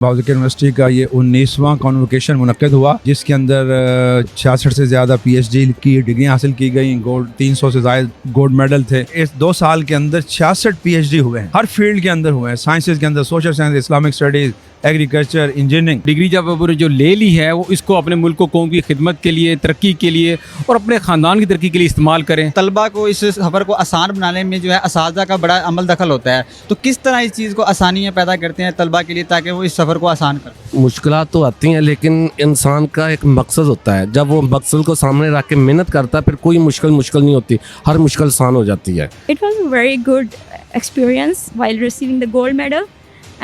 बाउज़िकर university का ये 19वां convocation मुनक्किद हुआ, जिसके अंदर 66 से ज़्यादा PhD की डिग्रियाँ हासिल की गई। गोल्ड 300 से ज़्यादा गोल्ड मेडल थे। इस 2 साल के अंदर 66 PhD हुए हैं, हर फील्ड के अंदर हुए हैं। साइंसेज के अंदर social science, Islamic studies, agriculture, engineering. Degree जब वो जो ले ली है वो इसको अपने मुल्क को कौम की खिदमत के लिए, तरक्की के लिए और अपने ख़ानदान की तरक्की के लिए इस्तेमाल करें। तलबा को इस सफ़र को आसान बनाने में जो है असातिज़ा का बड़ा अमल दखल होता है, तो किस तरह इस चीज़ को आसानियाँ पैदा करते हैं तलबा के लिए ताकि वो इस सफ़र को आसान करें? मुश्किलात तो आती हैं, लेकिन इंसान का एक मकसद होता है। जब वो मकसद को सामने रख के मेहनत करता है, फिर कोई मुश्किल नहीं होती, हर मुश्किल आसान हो जाती है। It was a very good experience while receiving the gold medal.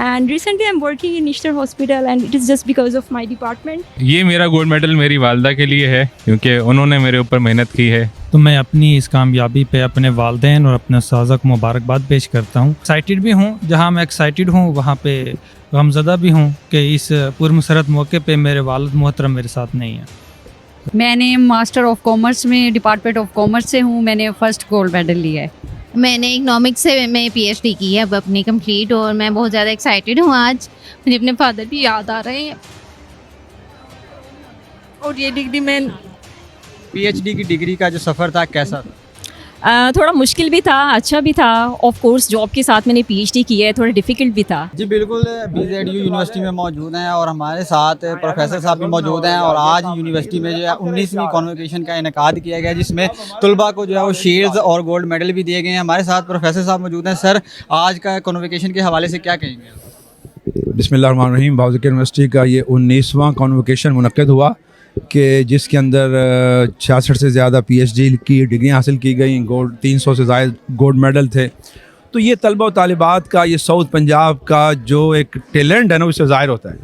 And recently I'm working in Ishtar Hospital and it is just because of my department. ये मेरा गोल्ड मेडल मेरी वालदा के लिए है, क्योंकि उन्होंने मेरे ऊपर मेहनत की है। तो मैं अपनी इस कामयाबी पे अपने वालिदैन और अपने उस्ताज़ा को मुबारकबाद पेश करता हूँ। एक्साइटेड भी हूँ, जहाँ मैं एक्साइटेड हूँ वहाँ पे गमज़दा भी हूँ कि इस पुरमसरत मौके पे मेरे वालिद मोहतरम मेरे साथ नहीं है। मैंने मास्टर ऑफ कॉमर्स में डिपार्टमेंट ऑफ कॉमर्स से हूँ। मैंने फ़र्स्ट गोल्ड मेडल लिया है। मैंने इकनॉमिक्स से मैं PhD की है अब अपनी कंप्लीट, और मैं बहुत ज़्यादा एक्साइटेड हूँ। आज मुझे अपने फादर भी याद आ रहे हैं। और ये डिग्री मैं PhD की डिग्री का जो सफ़र था कैसा था? थोड़ा मुश्किल भी था, अच्छा भी था। ऑफ कोर्स जॉब के साथ मैंने PhD की है, थोड़ा डिफ़िकल्ट भी था। जी बिल्कुल, BZU यूनिवर्सिटी में मौजूद हैं और हमारे साथ प्रोफेसर साहब भी मौजूद हैं। और आज यूनिवर्सिटी में जो है 19वीं कॉन्वोकेशन का इनेकाद किया गया, जिसमें तलबा को जो है वो शील्ड्स और गोल्ड मेडल भी दिए गए हैं। हमारे साथ प्रोफेसर साहब मौजूद हैं। सर, आज का कॉन्वोकेशन के हवाले से क्या कहेंगे? बिस्मिल्लाहिर्रहमानिर्रहीम। बाउज़िकर यूनिवर्सिटी का ये 19वां कॉन्वोकेशन मुनक्किद हुआ कि जिसके अंदर 66 से ज़्यादा PhD की डिग्रियाँ हासिल की गई। गोल्ड 300 से ज़्यादा गोल्ड मेडल थे। तो ये तलबा और तालिबात का, ये साउथ पंजाब का जो एक टैलेंट है ना, उससे ज़ाहिर होता है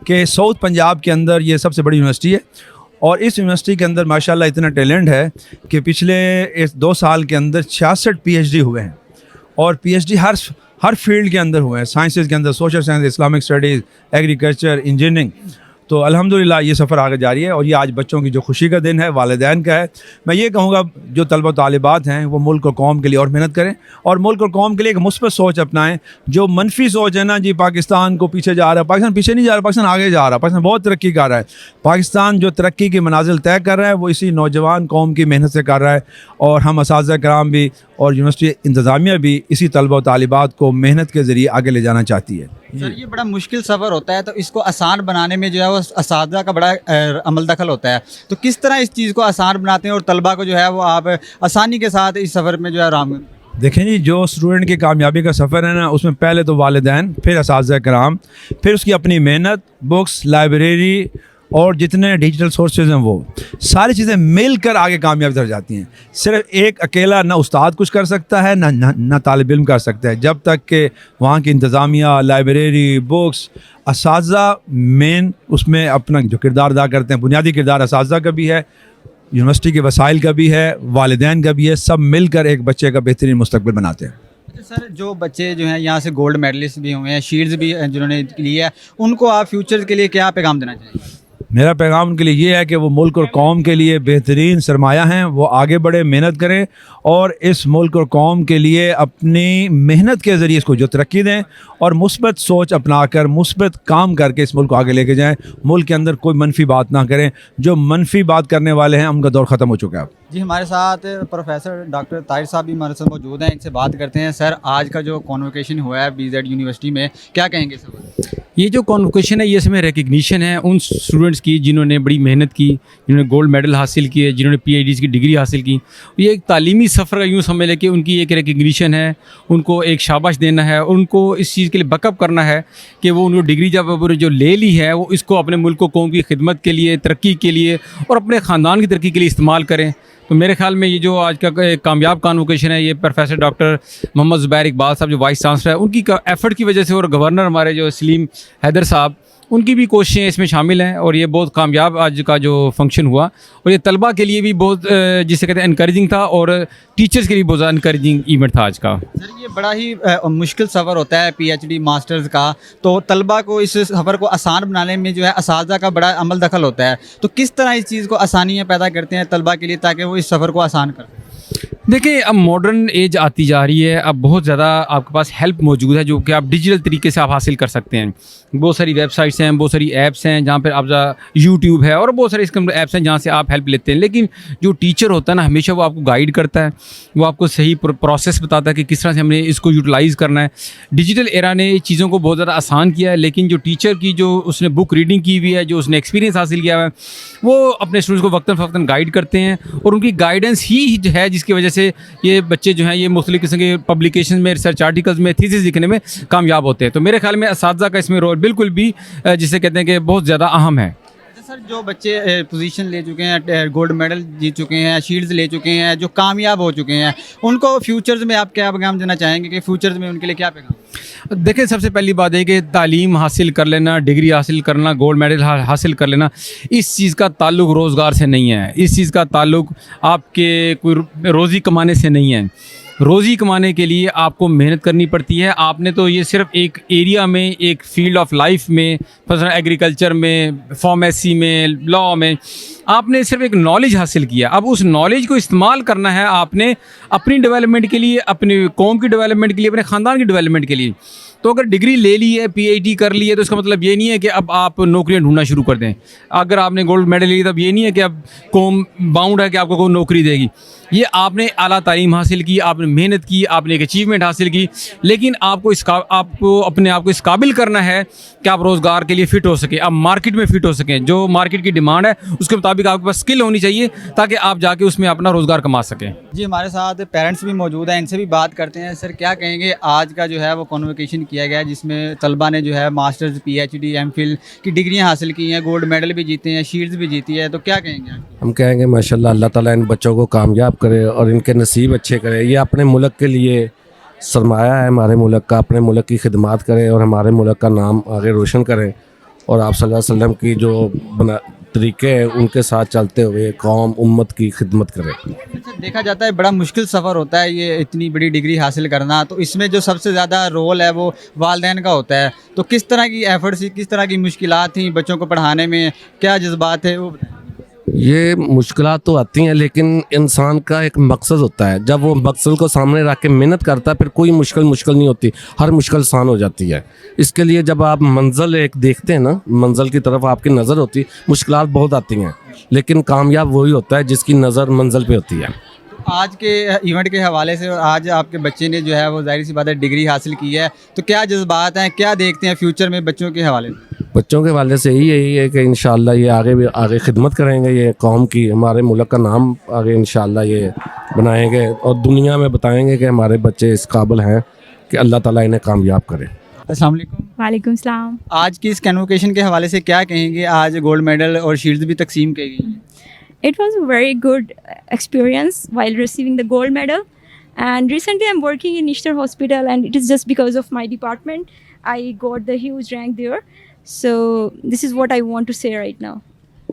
कि साउथ पंजाब के अंदर ये सबसे बड़ी यूनिवर्सिटी है। और इस यूनिवर्सिटी के अंदर माशाल्लाह इतना टैलेंट है कि पिछले इस 2 साल के अंदर 66 PhD हुए हैं। और PhD हर फील्ड के अंदर हुए हैं। साइंसेज के अंदर social science, Islamic studies, agriculture, engineering. तो अल्हम्दुलिल्लाह ये सफ़र आगे जारी है और ये आज बच्चों की जो खुशी का दिन है, वालिदैन का है। मैं ये कहूँगा जो तलबा तालिबात हैं वो मुल्क और कौम के लिए और मेहनत करें और मुल्क और कौम के लिए एक मुस्बत सोच अपनाएं। जो मनफी सोच है ना जी, पाकिस्तान को पीछे जा रहा है, पाकिस्तान पीछे नहीं जा रहा, पाकिस्तान आगे जा रहा है, पाकिस्तान बहुत तरक्की कर रहा है। पाकिस्तान जो तरक्की की मनाजिल तय कर रहा है वो इसी नौजवान कौम की मेहनत से कर रहा है। और हम असातिज़ा कराम भी और यूनिवर्सिटी इंतज़ामिया भी इसी तलबा और तालिबात को मेहनत के ज़रिए आगे ले जाना चाहती है। सर, ये बड़ा मुश्किल सफ़र होता है, तो इसको आसान बनाने में जो है वो असातिज़ा का बड़ा अमल दखल होता है। तो किस तरह इस चीज़ को आसान बनाते हैं और तलबा को जो है वो आप आसानी के साथ इस सफ़र में जो है आराम? देखें जी, जो स्टूडेंट की कामयाबी का सफ़र है ना, उसमें पहले तो वालिदैन, फिर असातिज़ा कराम, फिर उसकी अपनी मेहनत, बुक्स, लाइब्रेरी और जितने डिजिटल सोर्सेज हैं वो सारी चीज़ें मिलकर आगे कामयाबी तर जाती हैं। सिर्फ एक अकेला ना उस्ताद कुछ कर सकता है, ना तालिब इल्म कर सकता है। जब तक कि वहाँ की इंतज़ामिया, लाइब्रेरी, बुक्स, असातिज़ा मेन उसमें अपना जो किरदार अदा करते हैं, बुनियादी किरदार असातिज़ा का भी है, यूनिवर्सिटी के वसाइल का भी है, वालिदैन का भी है। सब मिलकर एक बच्चे का बेहतरीन मुस्तकबिल बनाते हैं। सर, जो बच्चे जो हैं यहाँ से गोल्ड मेडलिस्ट भी हुए हैं, शील्ड्स भी जिन्होंने लिए है, उनको आप फ्यूचर के लिए क्या पैगाम देना चाहिए? मेरा पैगाम उनके लिए ये है कि वो मुल्क और कौम के लिए बेहतरीन सरमाया हैं। वो आगे बढ़े, मेहनत करें और इस मुल्क और कौम के लिए अपनी मेहनत के ज़रिए इसको जो तरक्की दें और मुस्बत सोच अपनाकर, मुस्बत काम करके इस मुल्क को आगे लेके जाएं। मुल्क के अंदर कोई मनफी बात ना करें। जो मनफी बात करने वाले हैं उनका दौर ख़त्म हो चुका है। जी, हमारे साथ प्रोफेसर डॉक्टर ताहिर साहब भी हमारे साथ मौजूद हैं, इनसे बात करते हैं। सर, आज का जो कॉन्वोकेशन हुआ है BZ यूनिवर्सिटी में, क्या कहेंगे सर? ये जो कॉन्वोकेशन है ये इसमें रिकग्निशन है उन स्टूडेंट्स की जिन्होंने बड़ी मेहनत की, जिन्होंने गोल्ड मेडल हासिल किए, जिन्होंने PhD की डिग्री हासिल की। ये एक तालीमी सफ़र का यूँ समझ लें कि उनकी एक रिकग्निशन है, उनको एक शाबाश देना है, उनको इस चीज़ के लिए बैकअप करना है कि वो उनको डिग्री जब वो जो ले ली है वो इसको अपने मुल्क को कौम की खिदमत के लिए, तरक्की के लिए और अपने ख़ानदान की तरक्की के लिए इस्तेमाल करें। तो मेरे ख्याल में ये जो आज का कामयाब कॉन्वोकेशन है, ये प्रोफेसर डॉक्टर मोहम्मद ज़ुबैर इकबाल साहब जो वाइस चांसलर है, उनकी एफ़र्ट की वजह से, और गवर्नर हमारे जो सलीम हैदर साहब, उनकी भी कोशिशें इसमें शामिल हैं। और ये बहुत कामयाब आज का जो फंक्शन हुआ और ये तलबा के लिए भी बहुत जिसे कहते हैं इनकरेजिंग था और टीचर्स के लिए बहुत ज़्यादा इनकरेजिंग इवेंट था आज का। सर, ये बड़ा ही मुश्किल सफ़र होता है PhD मास्टर्स का, तो तलबा को इस सफ़र को आसान बनाने में जो है असातिज़ा का बड़ा अमल दखल होता है। तो किस तरह इस चीज़ को आसानियाँ पैदा करते हैं तलबा के लिए ताकि वो इस सफ़र को आसान करें? देखिए, अब मॉडर्न एज आती जा रही है, अब बहुत ज़्यादा आपके पास हेल्प मौजूद है जो कि आप डिजिटल तरीके से आप हासिल कर सकते हैं। बहुत सारी वेबसाइट्स हैं, बहुत सारी ऐप्स हैं जहाँ पर आप यूट्यूब है और बहुत सारे इसके ऐप्स हैं जहाँ से आप हेल्प लेते हैं। लेकिन जो टीचर होता है ना, हमेशा वो आपको गाइड करता है, वो आपको सही प्रोसेस बताता है कि किस तरह से हमने इसको यूटिलाइज़ करना है। डिजिटल एरा ने चीज़ों को बहुत ज़्यादा आसान किया है, लेकिन जो टीचर की जो उसने बुक रीडिंग की हुई है, जो उसने एक्सपीरियंस हासिल किया हुआ है, वो अपने स्टूडेंट्स को वक्तन फ़वक्तन गाइड करते हैं और उनकी गाइडेंस ही जो है जिसकी वजह से ये बच्चे जो हैं ये मुख्तलिफ़ किस्म के पब्लिकेशन में, रिसर्च आर्टिकल्स में, थीसिस लिखने में कामयाब होते हैं। तो मेरे ख्याल में असातिज़ा का इसमें रोल बिल्कुल भी जिसे कहते हैं कि बहुत ज़्यादा अहम है। सर, जो बच्चे पोजीशन ले चुके हैं, गोल्ड मेडल जीत चुके हैं, शील्ड्स ले चुके हैं, जो कामयाब हो चुके हैं, उनको फ्यूचर्स में आप क्या पैगाम देना चाहेंगे कि फ्यूचर्स में उनके लिए क्या पैगाम? देखिए, सबसे पहली बात है कि तालीम हासिल कर लेना, डिग्री हासिल करना, गोल्ड मेडल हासिल कर लेना, इस चीज़ का ताल्लुक़ रोज़गार से नहीं है। इस चीज़ का ताल्लुक़ आपके कोई रोज़ी कमाने से नहीं है। रोज़ी कमाने के लिए आपको मेहनत करनी पड़ती है। आपने तो ये सिर्फ एक एरिया में, एक फील्ड ऑफ लाइफ में, एग्रीकल्चर में, फार्मेसी में, लॉ में, आपने सिर्फ एक नॉलेज हासिल किया। अब उस नॉलेज को इस्तेमाल करना है आपने अपनी डेवलपमेंट के लिए, अपनी कौम की डेवलपमेंट के लिए, अपने ख़ानदान की डेवलपमेंट के लिए। तो अगर डिग्री ले ली है, पीएचडी कर ली है, तो इसका मतलब ये नहीं है कि अब आप नौकरियां ढूंढना शुरू कर दें। अगर आपने गोल्ड मेडल ली तब ये नहीं है कि अब कौम बाउंड है कि आपको कोई नौकरी देगी। ये आपने आला तालीम हासिल की, आपने मेहनत की, आपने एक अचीवमेंट हासिल की, लेकिन आपको अपने आप को इस काबिल करना है कि आप रोज़गार के लिए फ़िट हो सकें, आप मार्केट में फ़िट हो सकें। जो मार्केट की डिमांड है उसके मुताबिक आपके पास स्किल होनी चाहिए ताकि आप जाके उसमें अपना रोज़गार कमा सकें। जी, हमारे साथ पेरेंट्स भी मौजूद हैं, इनसे भी बात करते हैं। सर, क्या कहेंगे, आज का जो है वो कॉन्वोकेशन किया गया है जिसमें तलबा ने जो है मास्टर्स, पीएचडी, एमफिल की डिग्रियां हासिल की हैं, गोल्ड मेडल भी जीते हैं, शील्ड्स भी जीती है, तो क्या कहेंगे आप? हम कहेंगे माशाल्लाह अल्लाह ताला इन बच्चों को कामयाब करे और इनके नसीब अच्छे करे। ये अपने मुल्क के लिए सरमाया है, हमारे मुल्क का, अपने मुल्क की खिदमत करें और हमारे मुल्क का नाम आगे रोशन करें और आप सल्लल्लाहु अलैहि वसल्लम की जो तरीके हैं उनके साथ चलते हुए कौम उम्मत की खिदमत करें। अच्छा, देखा जाता है बड़ा मुश्किल सफ़र होता है ये इतनी बड़ी डिग्री हासिल करना, तो इसमें जो सबसे ज़्यादा रोल है वो वालिदैन का होता है। तो किस तरह की एफर्ट्स, किस तरह की मुश्किलात थी बच्चों को पढ़ाने में, क्या जज्बात है वो बताएं? ये मुश्किलात तो आती हैं, लेकिन इंसान का एक मकसद होता है। जब वो मकसद को सामने रख के मेहनत करता है फिर कोई मुश्किल नहीं होती, हर मुश्किल आसान हो जाती है। इसके लिए जब आप मंजिल एक देखते हैं ना, मंजिल की तरफ आपकी नज़र होती, मुश्किलात बहुत आती हैं, लेकिन कामयाब वही होता है जिसकी नज़र मंजिल पे होती है। आज के इवेंट के हवाले से और आज आपके बच्चे ने जो है वो जाहिर सी बात है डिग्री हासिल की है, तो क्या जज्बात हैं, क्या देखते हैं फ्यूचर में बच्चों के हवाले से? बच्चों के हवाले से यही है कि इंशाअल्लाह ये आगे खिदमत करेंगे, ये कौम की, हमारे मुल्क का नाम आगे इंशाअल्लाह ये बनाएंगे और दुनिया में बताएंगे कि हमारे बच्चे इस काबिल हैं कि अल्लाह ताला इन्हें कामयाब करे। अस्सलाम वालेकुम। वालेकुम सलाम। आज की इस कन्वोकेशन के हवाले से क्या कहेंगे? आज गोल्ड मेडल और शील्ड्स भी तकसीम की गई हैं। It was a very good experience while receiving the gold medal. And recently I'm working in Nishtar Hospital and it is just because of my department. I got the huge rank there. So this is what I want to say right now.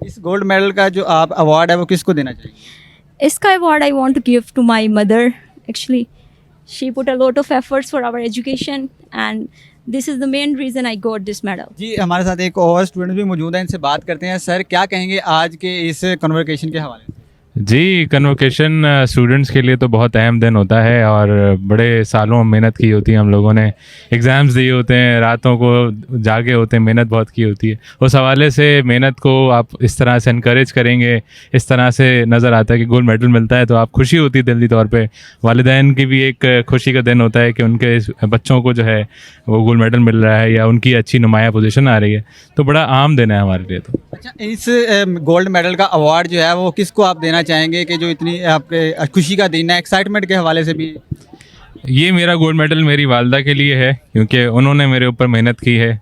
इस gold medal का जो आप award है वो किसको देना चाहिए? Iska award I want to give to my mother. Actually, she put a lot of efforts for our education and this is the main reason I got this medal. जी, हमारे साथ एक और स्टूडेंट भी मौजूद हैं, इनसे बात करते हैं। सर, क्या कहेंगे आज के इस कन्वोकेशन के हवाले से? जी, कन्वोकेशन स्टूडेंट्स के लिए तो बहुत अहम दिन होता है और बड़े सालों मेहनत की होती है। हम लोगों ने एग्ज़ाम्स दिए होते हैं, रातों को जागे होते हैं, मेहनत बहुत की होती है। उस हवाले से मेहनत को आप इस तरह से इनकरेज करेंगे, इस तरह से नज़र आता है कि गोल्ड मेडल मिलता है तो आप खुशी होती है दिली तौर पे। वालिदैन की भी एक खुशी का दिन होता है कि उनके बच्चों को जो है वो गोल्ड मेडल मिल रहा है या उनकी अच्छी नुमाया पोजीशन आ रही है, तो बड़ा आम दिन है हमारे लिए। तो अच्छा, इस गोल्ड मेडल का अवार्ड जो है वो किसको आप देना चाहेंगे कि जो इतनी आपके खुशी का दिन है, एक्साइटमेंट के हवाले से भी? ये मेरा गोल्ड मेडल मेरी वालदा के लिए है क्योंकि उन्होंने मेरे ऊपर मेहनत की है,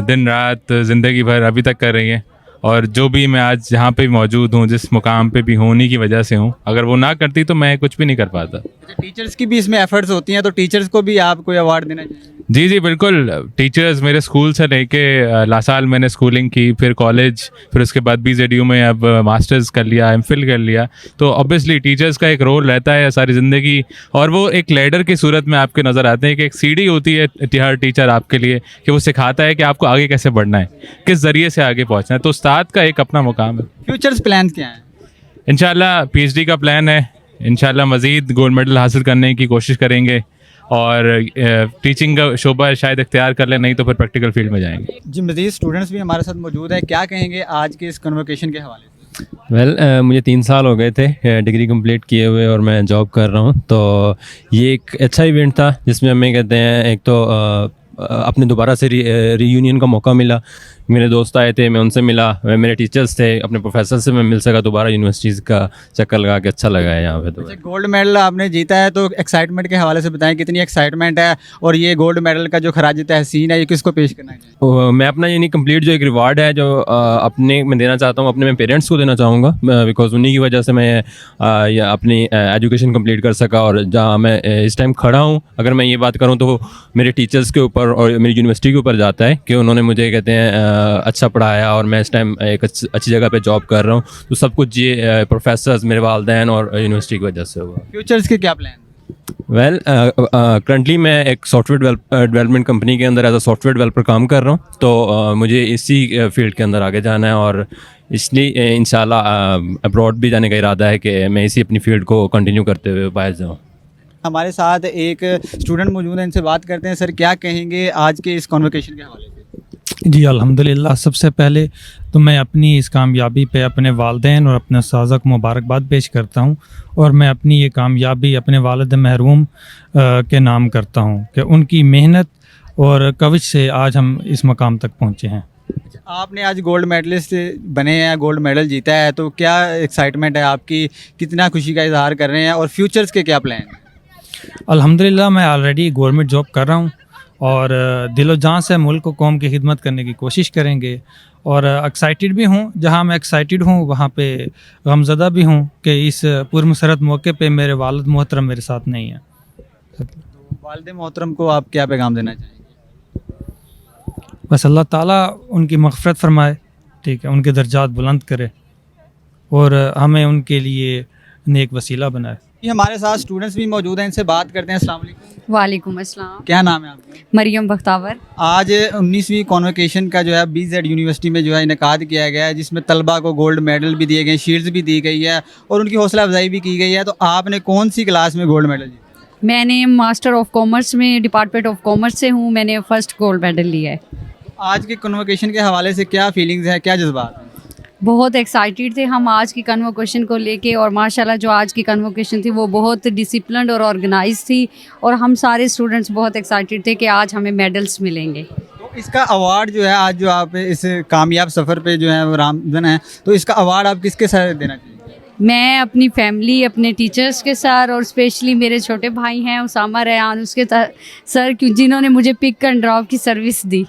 दिन रात ज़िंदगी भर अभी तक कर रही हैं और जो भी मैं आज जहाँ पे मौजूद हूँ, जिस मुकाम पे भी हूँ, उन्हीं की वजह से हूँ। अगर वो ना करती तो मैं कुछ भी नहीं कर पाता। अच्छा, टीचर्स की भी इसमें एफर्ट्स होती हैं, तो टीचर्स को भी आप कोई अवार्ड देना चाहिए? जी जी बिल्कुल। टीचर्स मेरे स्कूल से लेके लासाल मैंने स्कूलिंग की, फिर कॉलेज, फिर उसके बाद BZU में अब मास्टर्स कर लिया, MPhil कर लिया। तो ऑब्वियसली टीचर्स का एक रोल रहता है सारी ज़िंदगी और वो एक लैडर की सूरत में आपके नज़र आते हैं कि एक सीढ़ी होती है हर टीचर आपके लिए कि वो सिखाता है कि आपको आगे कैसे बढ़ना है, किस ज़रिए से आगे पहुँचना है। तो उस्ताद का एक अपना मुकाम है। फ्यूचर्स प्लान क्या हैं? इंशाल्लाह PhD का प्लान है, इंशाल्लाह मज़ीद गोल्ड मेडल हासिल करने की कोशिश करेंगे और टीचिंग का शोबा शायद इख्तियार कर लें, नहीं तो फिर प्रैक्टिकल फील्ड में जाएंगे। जी मज़ीद स्टूडेंट्स भी हमारे साथ मौजूद हैं, क्या कहेंगे आज के इस कन्वोकेशन के हवाले से? मुझे 3 साल हो गए थे डिग्री कंप्लीट किए हुए और मैं जॉब कर रहा हूँ, तो ये एक अच्छा इवेंट था जिसमें हमें कहते हैं एक तो अपने दोबारा से रीयूनियन का मौका मिला। मेरे दोस्त आए थे, मैं उनसे मिला, मेरे टीचर्स थे, अपने प्रोफेसर से मैं मिल सका, दोबारा यूनिवर्सिटीज़ का चक्कर लगा के अच्छा लगा है यहाँ पे। तो गोल्ड मेडल आपने जीता है, तो एक्साइटमेंट के हवाले से बताएं कितनी एक्साइटमेंट है, और ये गोल्ड मेडल का जो खराज तहसीन है ये किसको पेश करना है? मैं अपना यानी कंप्लीट जो एक रिवार्ड है जो अपने मैं देना चाहता हूँ, अपने मैं पेरेंट्स को देना चाहूँगा, बिकॉज उन्हीं की वजह से मैं अपनी एजुकेशन कंप्लीट कर सका। और जहाँ मैं इस टाइम खड़ा हूँ, अगर मैं ये बात करूँ तो मेरे टीचर्स के ऊपर और मेरी यूनिवर्सिटी के ऊपर जाता है कि उन्होंने मुझे कहते हैं अच्छा पढ़ाया और मैं इस टाइम एक अच्छी जगह पे जॉब कर रहा हूँ। तो सब कुछ ये प्रोफेसर्स, मेरे वालिदैन और यूनिवर्सिटी की वजह से हुआ। फ्यूचर्स के क्या प्लान? करंटली मैं एक सॉफ्टवेयर डेवलपमेंट कंपनी के अंदर एज अ सॉफ्टवेयर डेवलपर काम कर रहा हूँ, तो मुझे इसी फील्ड के अंदर आगे जाना है और इसलिए इंशाल्लाह अब्रॉड भी जाने का इरादा है कि मैं इसी अपनी फील्ड को कंटिन्यू करते हुए बाहर जाऊँ। हमारे साथ एक स्टूडेंट मौजूद है, इनसे बात करते हैं। सर क्या कहेंगे आज के इस कॉन्वोकेशन के हवाले से? जी अल्हम्दुलिल्लाह, सबसे पहले तो मैं अपनी इस कामयाबी पे अपने वालिदैन और अपने उस्ताज़ को मुबारकबाद पेश करता हूँ, और मैं अपनी ये कामयाबी अपने वालिद महरूम के नाम करता हूँ कि उनकी मेहनत और कविश से आज हम इस मकाम तक पहुँचे हैं। आपने आज गोल्ड मेडलिस्ट बने हैं, गोल्ड मेडल जीता है, तो क्या एक्साइटमेंट है आपकी, कितना खुशी का इजहार कर रहे हैं, और फ्यूचर्स के क्या प्लान हैं? अल्हम्दुलिल्लाह, मैं ऑलरेडी गवर्नमेंट जॉब कर रहा हूँ और दिलो जान से मुल्क को कौम की खिदमत करने की कोशिश करेंगे, और एक्साइटेड भी हूँ। जहाँ मैं एक्साइटेड हूँ वहाँ पे गमज़दा भी हूँ कि इस पुरमसरत मौके पे मेरे वालिद मोहतरम मेरे साथ नहीं है। वालिद मोहतरम को आप क्या पैगाम देना चाहेंगे? बस अल्लाह ताला उनकी मग़फ़िरत फरमाए, ठीक है, उनके दर्जात बुलंद करे और हमें उनके लिए नेक वसीला बनाए। ये हमारे साथ स्टूडेंट्स भी मौजूद हैं, इनसे बात करते हैं। अस्सलाम वालेकुम। वालेकुम अस्सलाम। क्या नाम है आपका? मरियम बख्तावर। आज 19वीं कॉन्वोकेशन का जो है BZ यूनिवर्सिटी में जो है इनेकाद किया गया है, जिसमें तलबा को गोल्ड मेडल भी दिए गए, शील्ड्स भी दी गई है और उनकी हौसला अफजाई भी की गई है। तो आपने कौन सी क्लास में गोल्ड मेडल जीता? मैंने मास्टर ऑफ कॉमर्स में डिपार्टमेंट ऑफ कॉमर्स से हूँ, मैंने फ़र्स्ट गोल्ड मेडल लिया है। आज के कन्वोकेशन के हवाले से क्या फीलिंग्स हैं, क्या जज्बात हैं? बहुत एक्साइटेड थे हम आज की कन्वोकेशन को लेके, और माशाल्लाह जो आज की कन्वोकेशन थी वो बहुत डिसिप्लिन्ड और ऑर्गेनाइज थी, और हम सारे स्टूडेंट्स बहुत एक्साइटेड थे कि आज हमें मेडल्स मिलेंगे। तो इसका अवार्ड जो है आज जो आप इस कामयाब सफ़र पे जो है वो रामजन है, तो इसका अवार्ड आप किसके साथ देना चाहिए? मैं अपनी फैमिली, अपने टीचर्स के साथ, और स्पेशली मेरे छोटे भाई हैं उसामा रेहान, उसके सर जिन्होंने मुझे पिक एंड ड्रॉप की सर्विस दी।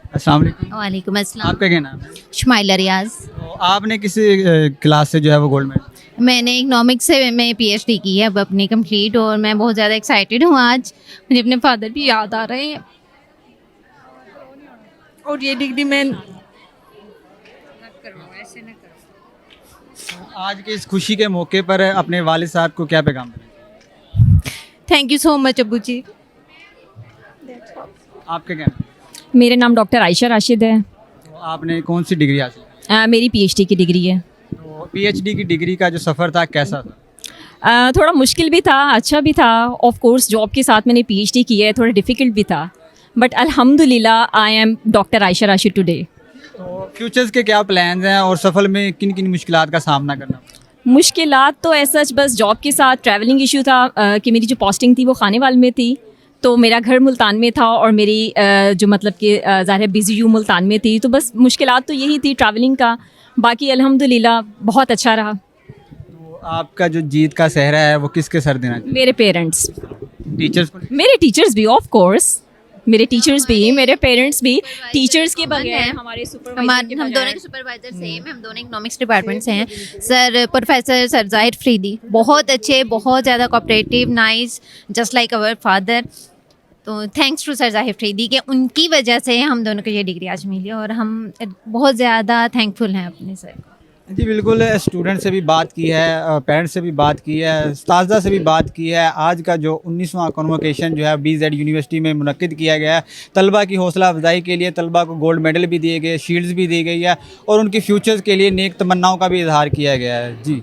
अस्सलाम वालेकुम। वालेकुम अस्सलाम। आपका क्या नाम है? शुमाइला रियाज। तो आपने किस क्लास से जो है वो गोल्ड मेडल? मैंने इकनॉमिक्स से मैं PhD की है अब अपनी कंप्लीट, और मैं बहुत ज़्यादा एक्साइटेड हूँ। आज मुझे अपने फादर भी याद आ रहे हैं, और ये डिग्री मैं आज के इस खुशी के मौके पर अपने वालिद साहब को क्या पैगाम देना? थैंक यू सो मच अब्बू जी। आपका क्या नाम है? मेरा नाम डॉक्टर आयशा राशिद है। तो आपने कौन सी डिग्री हासिल की? मेरी PhD की डिग्री है। तो PhD की डिग्री का जो सफ़र था कैसा था? थोड़ा मुश्किल भी था, अच्छा भी था। ऑफ कोर्स जॉब के साथ मैंने PhD की है, थोड़ा डिफ़िकल्ट भी था, बट अल्हम्दुलिल्लाह I am doctor Ayesha Rashid today. तो फ्यूचर्स के क्या प्लान्स हैं और सफ़र में किन किन मुश्किलात का सामना करना? मुश्किलात तो ऐसा बस जॉब के साथ ट्रैवलिंग इशू था कि मेरी जो पोस्टिंग थी वो खानेवाल में थी, तो मेरा घर मुल्तान में था और मेरी जो मतलब कि ज़ाहिर है BZU मुल्तान में थी, तो बस मुश्किलात तो यही थी ट्रैवलिंग का। बाकी अल्हम्दुलिल्लाह बहुत अच्छा रहा। तो आपका जो जीत का सहरा है वो किसके सर देना चाहिए? मेरे पेरेंट्स, टीचर्स को? मेरे टीचर्स भी, ऑफ कोर्स मेरे टीचर्स भी, मेरे पेरेंट्स भी। टीचर्स के बगैर हमारे हम दोनों के सुपरवाइजर सेम है, हम दोनों इकनॉमिक्स डिपार्टमेंट से हैं। सर प्रोफेसर सर जाहिर अफरीदी बहुत अच्छे, बहुत ज़्यादा cooperative, nice, just like our father. तो थैंक्स टू सर जाहिर अफरीदी के उनकी वजह से हम दोनों को ये डिग्री आज मिली, और हम बहुत ज़्यादा थैंकफुल हैं अपने सर को। जी बिल्कुल, स्टूडेंट से भी बात की है, पेरेंट्स से भी बात की है, उस्ताज़ा से भी बात की है। आज का जो 19वां कॉन्वोकेशन जो है BZ यूनिवर्सिटी में मुनक्किद किया गया है, तलबा की हौसला अफजाई के लिए तलबा को गोल्ड मेडल भी दिए गए, शील्ड्स भी दी गई है, और उनकी फ़्यूचर्स के लिए नेक तमन्नाओं का भी इजहार किया गया है। जी।